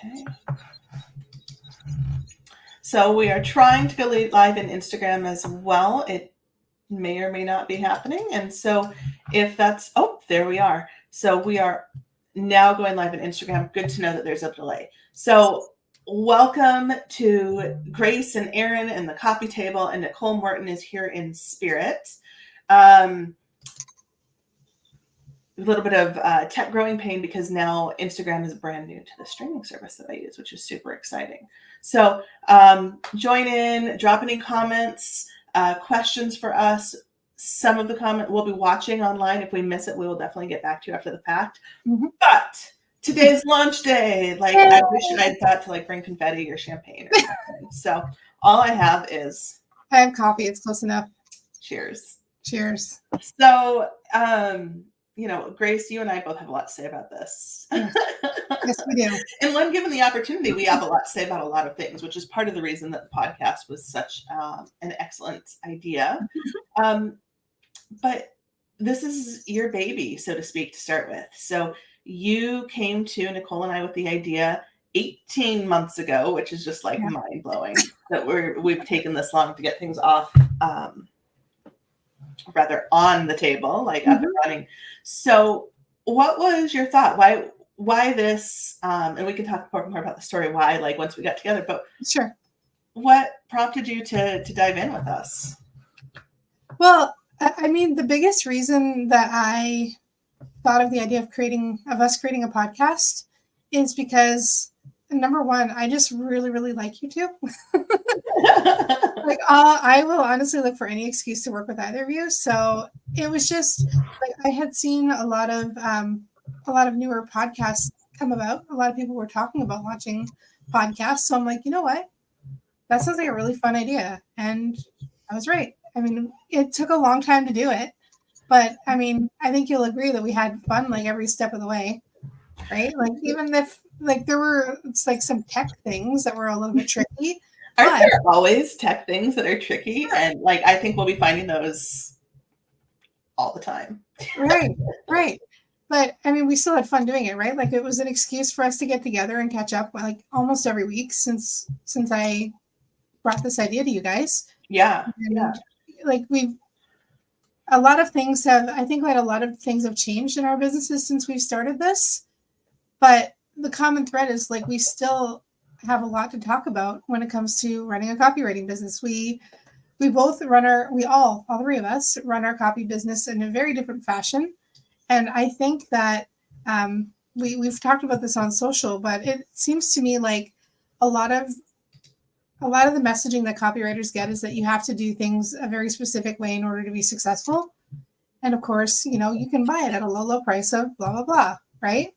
Okay. So we are trying to go live in Instagram as well. It may or may not be happening. And so if that's, there we are. So we are now going live on Instagram. Good to know that there's a delay. So welcome to Grace and Erin and the coffee table, and Nicole Morton is here in spirit. A little bit of tech growing pain because now Instagram is brand new to the streaming service that I use, which is super exciting. So join in, drop any comments, questions for us. Some of the comment we'll be watching online. If we miss it, we will definitely get back to you after the fact. Mm-hmm. But today's launch day. Like, I wish I'd thought to bring confetti or champagne or something. So all I have is... I have coffee. It's close enough. Cheers. Cheers. So, Grace, you and I both have a lot to say about this. Yes, we do. And when given the opportunity, we have a lot to say about a lot of things, which is part of the reason that the podcast was such an excellent idea. But this is your baby, so to speak, to start with. So you came to Nicole and I with the idea 18 months ago, which is just mind blowing that we've taken this long to get things off, rather on the table, up and running. So what was your thought? Why this? And we can talk more about the story, why, once we got together, but sure. What prompted you to dive in with us? Well, I mean, the biggest reason that I thought of the idea of us creating a podcast is because, number one, I just really, really like you two. I will honestly look for any excuse to work with either of you. So it was just I had seen a lot of newer podcasts come about. A lot of people were talking about launching podcasts. So I'm like, you know what? That sounds like a really fun idea. And I was right. I mean, it took a long time to do it, but I mean, I think you'll agree that we had fun every step of the way, right? Even if there were some tech things that were a little bit tricky. Aren't there always tech things that are tricky? And I think we'll be finding those all the time. Right. But I mean, we still had fun doing it, right? It was an excuse for us to get together and catch up almost every week since I brought this idea to you guys. Yeah. And a lot of things have changed in our businesses since we've started this. But the common thread is we still have a lot to talk about when it comes to running a copywriting business. We both all three of us run our copy business in a very different fashion. And I think that we've talked about this on social, but it seems to me a lot of the messaging that copywriters get is that you have to do things a very specific way in order to be successful. And of course, you can buy it at a low price of blah, blah, blah, right?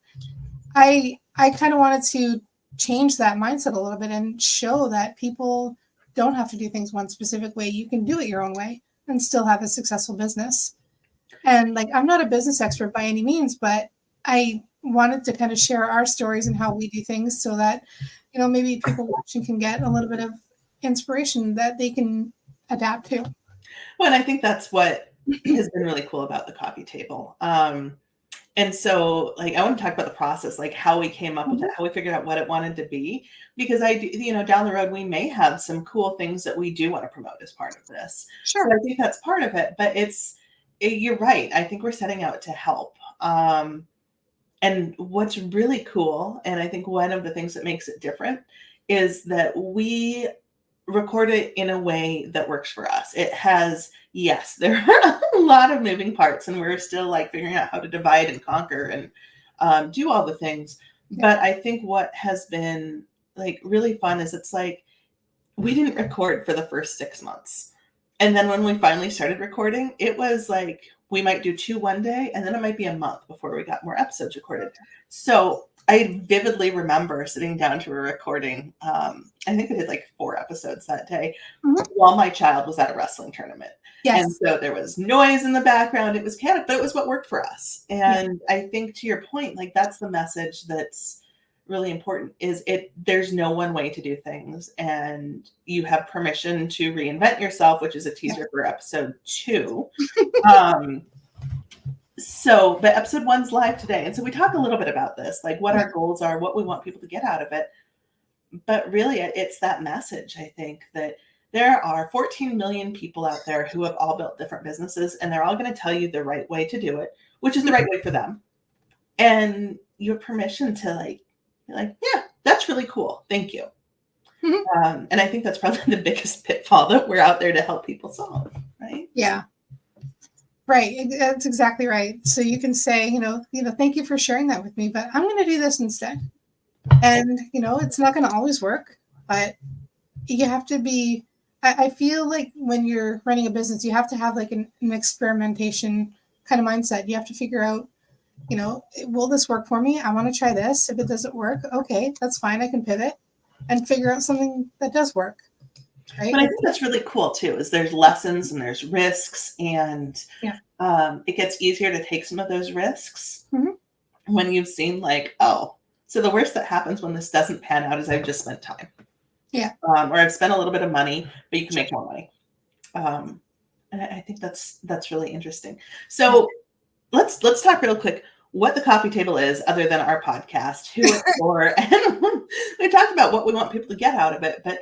I kind of wanted to change that mindset a little bit and show that people don't have to do things one specific way. You can do it your own way and still have a successful business. And I'm not a business expert by any means, but I wanted to kind of share our stories and how we do things so that, maybe people watching can get a little bit of inspiration that they can adapt to. Well, and I think that's what has been really cool about the coffee table. And so, I want to talk about the process, how we came up with it, how we figured out what it wanted to be, because I do, down the road, we may have some cool things that we do want to promote as part of this. Sure. So I think that's part of it, but you're right. I think we're setting out to help. And what's really cool, and I think one of the things that makes it different, is that we record it in a way that works for us. It has, yes, there are a lot of moving parts, and we're still figuring out how to divide and conquer and do all the things. Yeah. But I think what has been really fun is it's we didn't record for the first 6 months. And then when we finally started recording, it was we might do 2 one day, and then it might be a month before we got more episodes recorded. So I vividly remember sitting down to a recording. I think we did 4 episodes that day while my child was at a wrestling tournament. Yes. And so there was noise in the background. It was chaotic, but it was what worked for us. And I think to your point, that's the message that's really important is there's no one way to do things, and you have permission to reinvent yourself, which is a teaser for episode 2. So, but episode 1's live today. And so we talk a little bit about this, like what Yeah. our goals are, what we want people to get out of it. But really, it's that message, I think, that there are 14 million people out there who have all built different businesses, and they're all going to tell you the right way to do it, which is the right way for them. And you have permission to be like, yeah, that's really cool. Thank you. And I think that's probably the biggest pitfall that we're out there to help people solve, right? Yeah. Right. That's exactly right. So you can say, thank you for sharing that with me, but I'm going to do this instead. And, it's not going to always work, but you have to be, I feel like when you're running a business, you have to have like an experimentation kind of mindset. You have to figure out, will this work for me? I want to try this. If it doesn't work, okay, that's fine. I can pivot and figure out something that does work. Right? But I think that's really cool too, is there's lessons and there's risks, and it gets easier to take some of those risks when you've seen so the worst that happens when this doesn't pan out is I've just spent time. Yeah. Or I've spent a little bit of money, but you can make more money. And I think that's really interesting. So let's talk real quick what the coffee table is, other than our podcast, who it's for, and we talked about what we want people to get out of it, but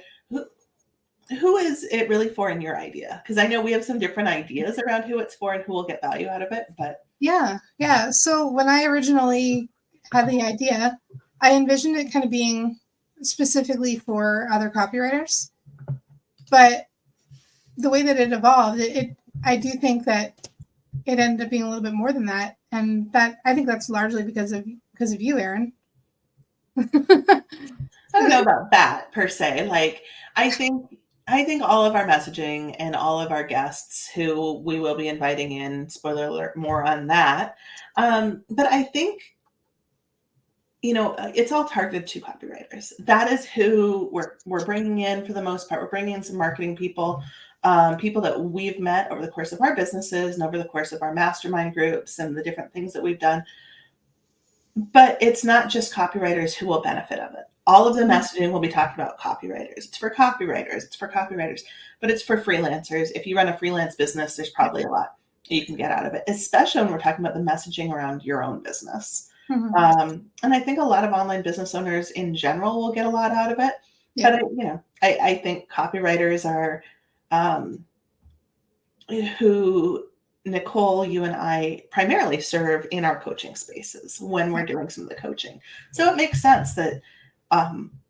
who is it really for in your idea? Because I know we have some different ideas around who it's for and who will get value out of it. But yeah. So when I originally had the idea, I envisioned it kind of being specifically for other copywriters. But the way that it evolved, I do think that it ended up being a little bit more than that, and that I think that's largely because of you, Erin. I don't know about that per se. I think all of our messaging and all of our guests who we will be inviting in, spoiler alert, more on that. But I think, it's all targeted to copywriters. That is who we're bringing in for the most part. We're bringing in some marketing people, people that we've met over the course of our businesses and over the course of our mastermind groups and the different things that we've done. But it's not just copywriters who will benefit of it. All of the messaging will be talking about copywriters. It's for copywriters, but it's for freelancers. If you run a freelance business, there's probably a lot you can get out of it, especially when we're talking about the messaging around your own business. And I think a lot of online business owners in general will get a lot out of it. Yeah. But I think copywriters are who Nicole, you and I primarily serve in our coaching spaces when we're doing some of the coaching. So it makes sense that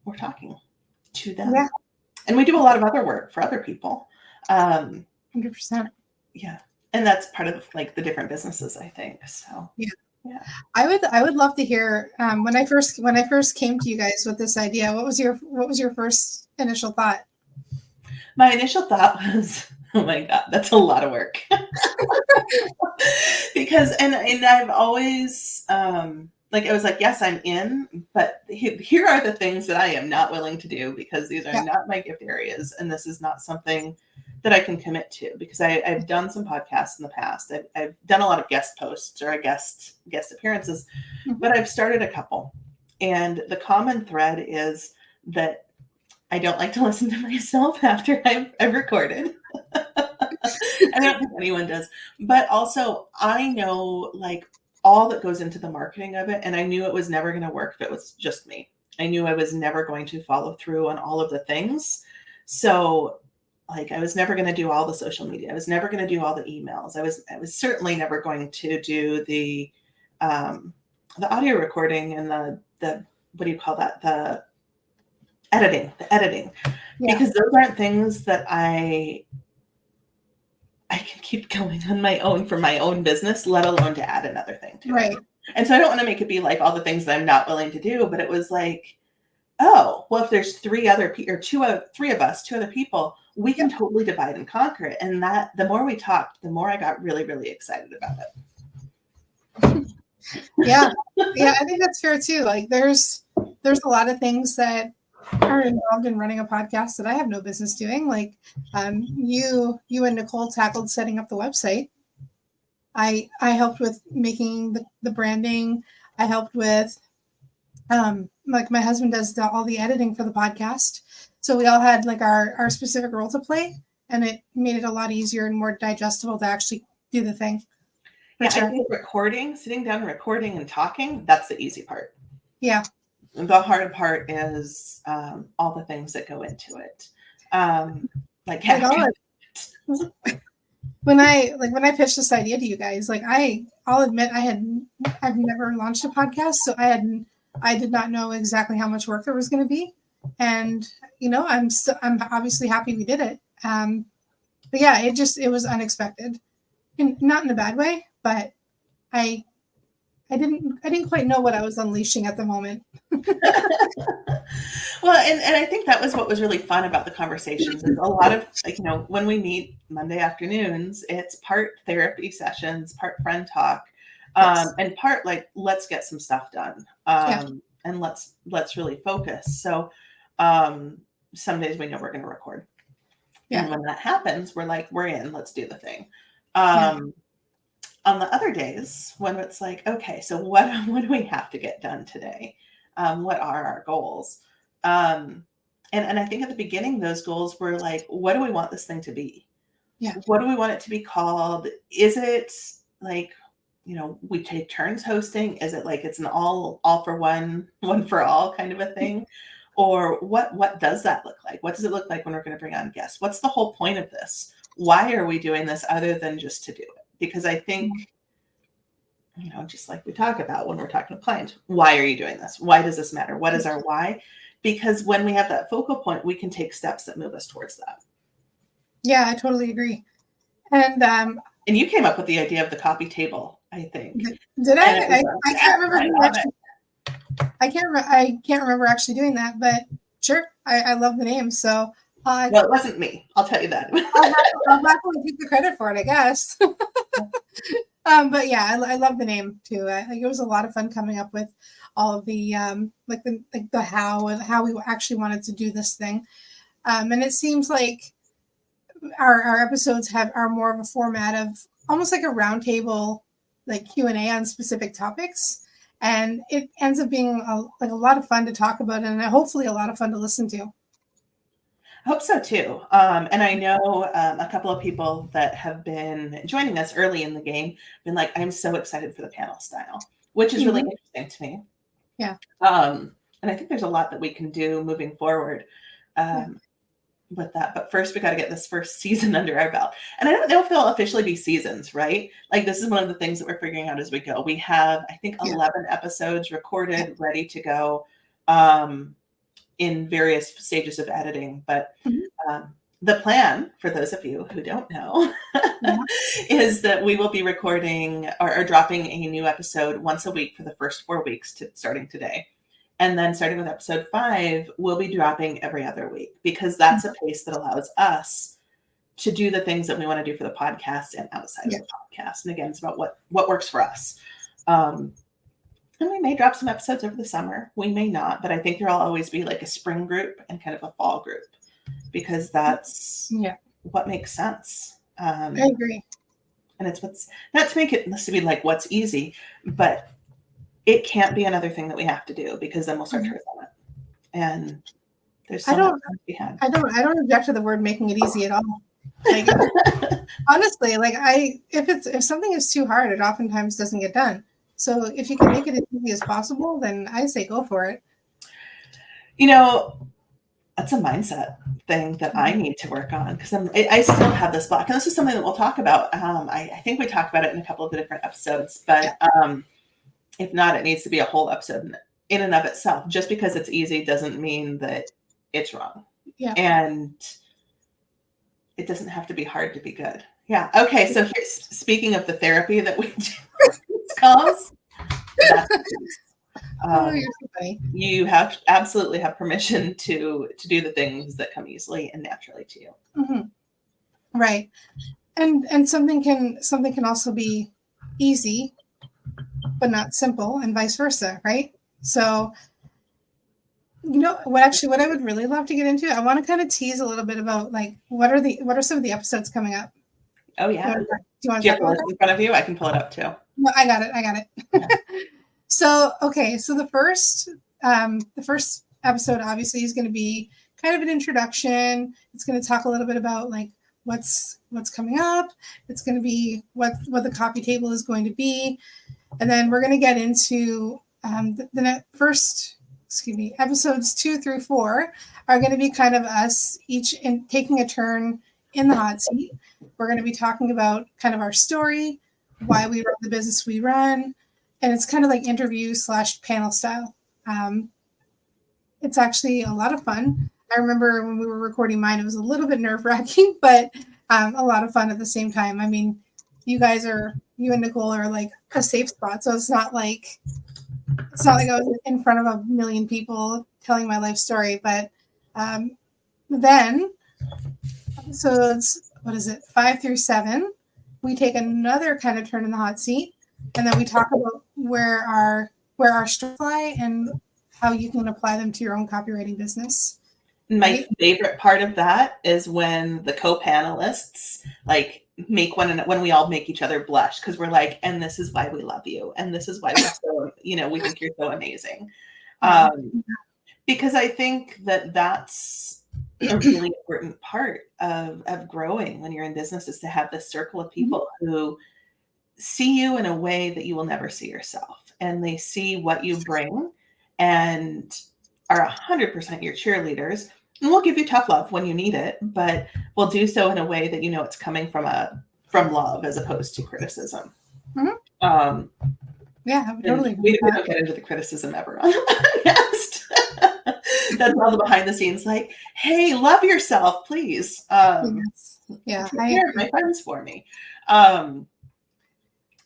we're talking to them. Yeah. And we do a lot of other work for other people. 100%. Yeah. And that's part of the different businesses, I think. So yeah. I would love to hear when I first came to you guys with this idea, what was your first initial thought? My initial thought was, oh my God, that's a lot of work. Because, and I've always, I was like, yes, I'm in, but here are the things that I am not willing to do because these are not my gift areas. And this is not something that I can commit to, because I've done some podcasts in the past. I've done a lot of guest posts or guest appearances, but I've started a couple. And the common thread is that I don't like to listen to myself after I've recorded. I don't think anyone does. But also, I know all that goes into the marketing of it. And I knew it was never going to work if it was just me. I knew I was never going to follow through on all of the things. So I was never going to do all the social media. I was never going to do all the emails. I was certainly never going to do the audio recording and the what do you call that? The editing, because those aren't things that I can keep going on my own for my own business, let alone to add another thing to it. And so I don't want to make it be all the things that I'm not willing to do, but it was oh, well, if there's three other people, we can totally divide and conquer it. And that the more we talked, the more I got really, really excited about it. Yeah, I think that's fair too. There's a lot of things that are involved in running a podcast that I have no business doing. You and Nicole tackled setting up the website. I helped with making the branding. I helped with my husband does all the editing for the podcast. So we all had our specific role to play, and it made it a lot easier and more digestible to actually do the thing. For sure. I think sitting down, recording and talking, that's the easy part. Yeah. The hard part is all the things that go into it. Like when I pitched this idea to you guys, like I'll admit I've never launched a podcast, so I did not know exactly how much work there was going to be, and I'm obviously happy we did it. But yeah, it was unexpected, and not in a bad way, but I didn't quite know what I was unleashing at the moment. Well, and I think that was what was really fun about the conversations is a lot of, when we meet Monday afternoons, it's part therapy sessions, part friend talk, Yes. and part like, let's get some stuff done. And let's really focus. So some days we know we're going to record. Yeah. And when that happens, we're like, we're in, let's do the thing. Yeah. On the other days when it's like, okay, so what do we have to get done today? What are our goals? And I think at the beginning, those goals were like, what do we want this thing to be? Yeah. What do we want it to be called? Is it like, we take turns hosting? Is it like it's an all for one for all kind of a thing? Or what does that look like? What does it look like when we're going to bring on guests? What's the whole point of this? Why are we doing this other than just to do it? Because I think, just like we talk about when we're talking to clients, why are you doing this? Why does this matter? What is our why? Because when we have that focal point, we can take steps that move us towards that. Yeah, I totally agree. And you came up with the idea of the coffee table, I think. Did I? I can't remember. I can't remember actually doing that, but sure, I love the name. So, well, it wasn't me. I'll tell you that. I'll happily take the credit for it, I guess. But yeah, I love the name too. I think it was a lot of fun coming up with all of the the how we actually wanted to do this thing. And it seems like our episodes are more of a format of almost like a roundtable, like Q&A on specific topics. And it ends up being a lot of fun to talk about and hopefully a lot of fun to listen to. I hope so too. And I know a couple of people that have been joining us early in the game, been like, I'm so excited for the panel style, which is really interesting to me. Yeah. And I think there's a lot that we can do moving forward with that. But first, we got to get this first season under our belt. And I don't know if they'll officially be seasons, right? Like this is one of the things that we're figuring out as we go. We have, I think, 11 episodes recorded, ready to go. In various stages of editing. But the plan, for those of you who don't know, is that we will be recording or dropping a new episode once a week for the first 4 weeks starting today. And then starting with episode 5, we'll be dropping every other week because that's a pace that allows us to do the things that we want to do for the podcast and outside of the podcast. And again, it's about what works for us. And we may drop some episodes over the summer. We may not, but I think there'll always be like a spring group and kind of a fall group because that's what makes sense. I agree. And it's not to make it to be like what's easy, but it can't be another thing that we have to do because then we'll start to resent it. And there's so much to be had. I don't object to the word making it easy at all. Like honestly, like if something is too hard, it oftentimes doesn't get done. So if you can make it as easy as possible, then I say go for it. That's a mindset thing that I need to work on because I still have this block. And this is something that we'll talk about. I think we talked about it in a couple of the different episodes, but if not, it needs to be a whole episode in and of itself. Just because it's easy doesn't mean that it's wrong. Yeah. And it doesn't have to be hard to be good. Yeah. Okay. So speaking of the therapy that we do calls, you absolutely have permission to do the things that come easily and naturally to you. Right. And something can also be easy but not simple and vice versa, right? So what I would really love to get into, I want to kind of tease a little bit about like what are some of the episodes coming up. Oh yeah. Do you want to have a list in front of you? I can pull it up too. No, I got it. Yeah. So the first episode obviously is going to be kind of an introduction. It's going to talk a little bit about like what's coming up. It's going to be what the copy table is going to be. And then we're going to get into episodes 2 through 4 are going to be kind of us each taking a turn in the hot seat. We're going to be talking about kind of our story, why we run the business we run, and it's kind of like interview / panel style. It's actually a lot of fun. I remember when we were recording mine, it was a little bit nerve-wracking, but a lot of fun at the same time. I mean, you and Nicole are like a safe spot, so it's not like I was in front of a million people telling my life story. But then episodes, 5 through 7, we take another kind of turn in the hot seat, and then we talk about where our strengths lie and how you can apply them to your own copywriting business. My favorite part of that is when the co-panelists like when we all make each other blush, because we're like, and this is why we love you, and this is why we're so, we think you're so amazing. Because I think that's a really important part of growing when you're in business, is to have this circle of people who see you in a way that you will never see yourself, and they see what you bring and are 100% your cheerleaders, and we'll give you tough love when you need it, but we'll do so in a way that it's coming from love as opposed to criticism. Yeah, totally. We don't get into the criticism ever on the podcast. That's all the behind the scenes, like, hey, love yourself, please. Yeah, my friends for me. So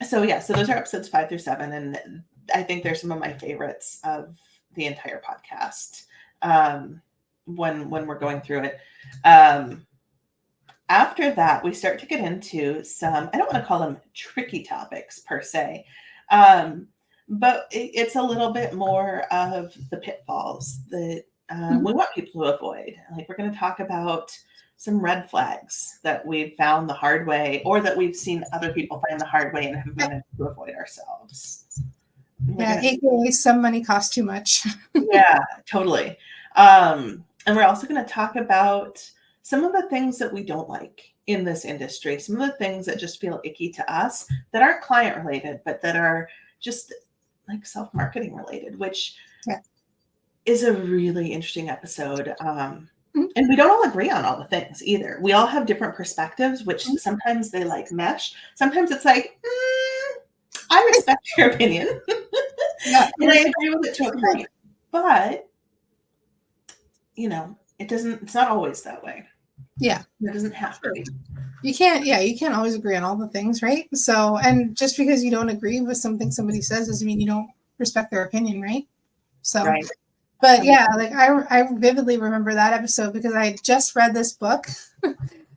those are episodes 5 through 7, and I think they're some of my favorites of the entire podcast. When we're going through it. After that, we start to get into some, I don't want to call them tricky topics per se, but it's a little bit more of the pitfalls that we want people to avoid. Like, we're going to talk about some red flags that we've found the hard way, or that we've seen other people find the hard way and have managed to avoid ourselves. AKA some money costs too much. Yeah, totally. And we're also going to talk about some of the things that we don't like in this industry, some of the things that just feel icky to us that aren't client related, but that are just like self-marketing related, which is a really interesting episode. And we don't all agree on all the things either. We all have different perspectives, which sometimes they like mesh. Sometimes it's like, I respect your opinion. And I agree with it to a point. But it's not always that way. Yeah. It doesn't have to be. You can't always agree on all the things, right? So, and just because you don't agree with something somebody says doesn't mean you don't respect their opinion, right? So, right. But like I vividly remember that episode because I had just read this book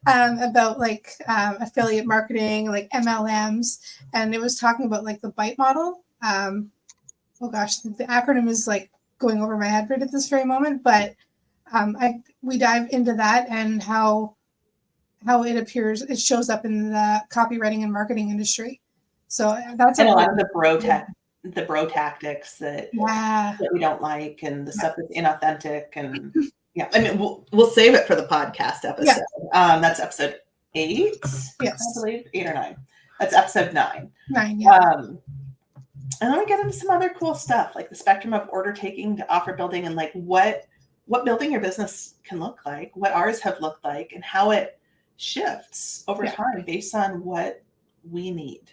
about like affiliate marketing, like MLMs, and it was talking about like the BITE model. Oh gosh, the acronym is like going over my head right at this very moment, but we dive into that and how it shows up in the copywriting and marketing industry. So that's a lot of the bro tactics that we don't like, and the stuff that's inauthentic, and I mean we'll save it for the podcast episode. That's episode 8. Yes, I believe 8 or 9. That's episode 9. 9. Yeah. And then we get into some other cool stuff, like the spectrum of order taking to offer building, and like what building your business can look like, what ours have looked like, and how it shifts over time based on what we need.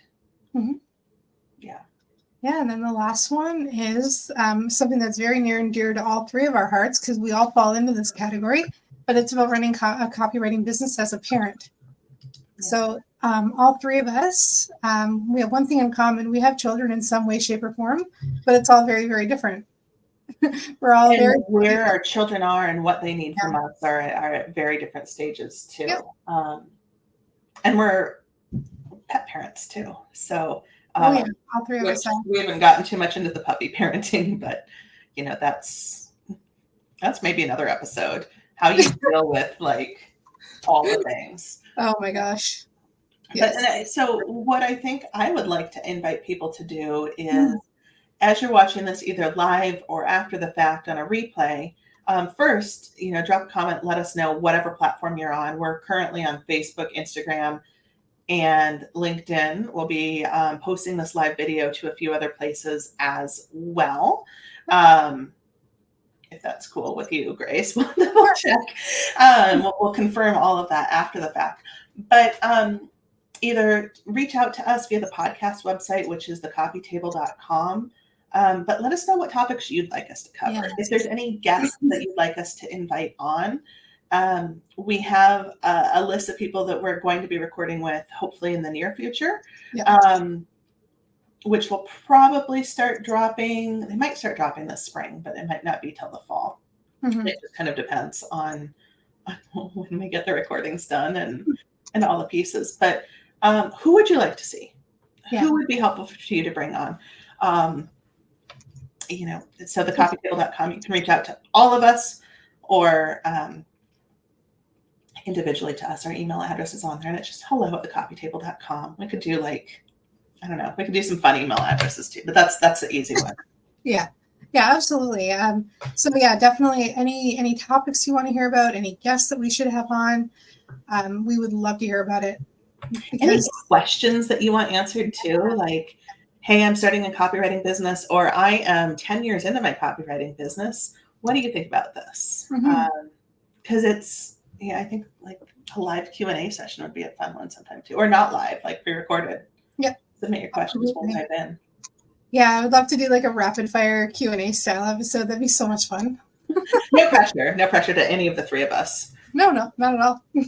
Yeah, and then the last one is something that's very near and dear to all 3 of our hearts, because we all fall into this category, but it's about running a copywriting business as a parent. So all 3 of us, we have one thing in common. We have children in some way, shape, or form, but it's all very, very different. We're all where our children are and what they need from us are at very different stages too. And we're pet parents too. So all 3 of us. We haven't gotten too much into the puppy parenting, but that's maybe another episode. How you deal with like all the things. Oh my gosh. Yes. So what I think I would like to invite people to do is, as you're watching this either live or after the fact on a replay, first, drop a comment, let us know whatever platform you're on. We're currently on Facebook, Instagram, and LinkedIn. We'll be posting this live video to a few other places as well. If that's cool with you, Grace, we'll double check. We'll confirm all of that after the fact. But either reach out to us via the podcast website, which is thecopytable.com. But let us know what topics you'd like us to cover. Yeah. If there's any guests that you'd like us to invite on, we have a list of people that we're going to be recording with, hopefully in the near future, which will probably start dropping. They might start dropping this spring, but it might not be till the fall. Mm-hmm. It just kind of depends on when we get the recordings done and all the pieces. But who would you like to see? Yeah. Who would be helpful for you to bring on? So thecopytable.com, you can reach out to all of us or individually to us. Our email address is on there, and it's just hello@thecopytable.com. We could do we could do some fun email addresses too, but that's the easy one. Yeah, absolutely. So definitely any topics you want to hear about, any guests that we should have on, we would love to hear about it. Any questions that you want answered too, like, hey, I'm starting a copywriting business, or I am 10 years into my copywriting business. What do you think about this? Because I think like a live Q&A session would be a fun one sometime too, or not live, like pre-recorded. Yep. Submit your questions, we'll type in. Yeah, I would love to do like a rapid fire Q&A style episode. That'd be so much fun. No pressure to any of the three of us. No, not at all. Yeah.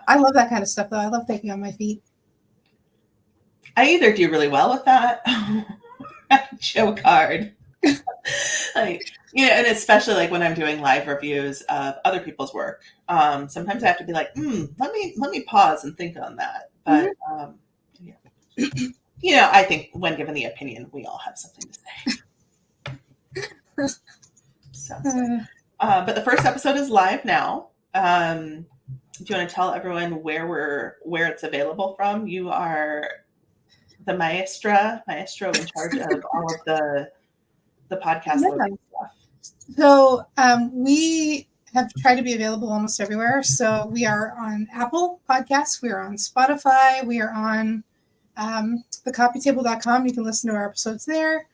I love that kind of stuff though. I love thinking on my feet. I either do really well with that joke hard. And especially like when I'm doing live reviews of other people's work. Sometimes I have to be like, let me pause and think on that. But I think when given the opinion, we all have something to say. But the first episode is live now. Do you want to tell everyone where it's available from? You are the maestro in charge of all of the podcast loading stuff. So we have tried to be available almost everywhere. So we are on Apple Podcasts, we are on Spotify, we are on thecopytable.com. You can listen to our episodes there.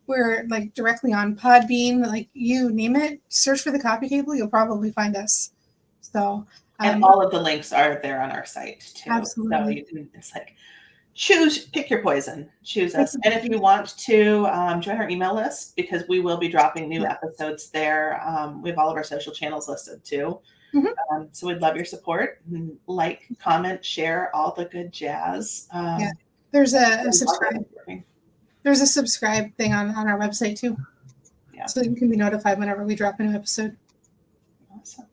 We're like directly on Podbean, like you name it, search for The Copy Table, you'll probably find us. So and all of the links are there on our site too. Absolutely. So you can, it's like pick your poison, choose us. And if you want to join our email list, because we will be dropping new episodes there. We have all of our social channels listed too. Mm-hmm. So we'd love your support. Like, comment, share, all the good jazz. There's a subscribe. There's a subscribe thing on our website too. Yeah. So you can be notified whenever we drop a new episode. Awesome.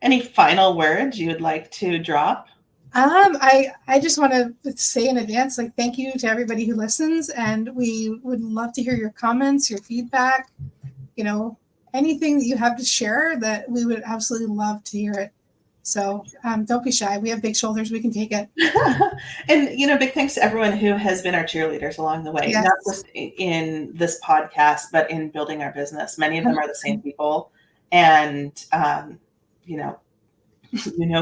Any final words you would like to drop? I just want to say in advance, like, thank you to everybody who listens, and we would love to hear your comments, your feedback, anything that you have to share, that we would absolutely love to hear it. So don't be shy. We have big shoulders. We can take it. And, big thanks to everyone who has been our cheerleaders along the way, yes. Not just in this podcast, but in building our business. Many of them are the same people. And, you know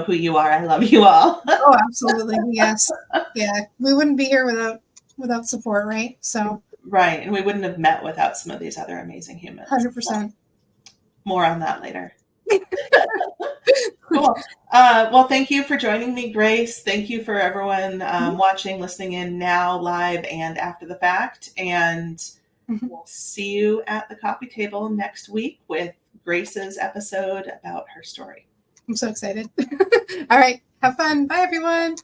who you are. I love you all. Oh, absolutely. Yes. Yeah. We wouldn't be here without support, right? So. Right. And we wouldn't have met without some of these other amazing humans. 100%. So, more on that later. Cool. Well, thank you for joining me, Grace. Thank you for everyone watching, listening in now, live, and after the fact. And we'll see you at the Copy Table next week with Grace's episode about her story. I'm so excited. All right. Have fun. Bye, everyone.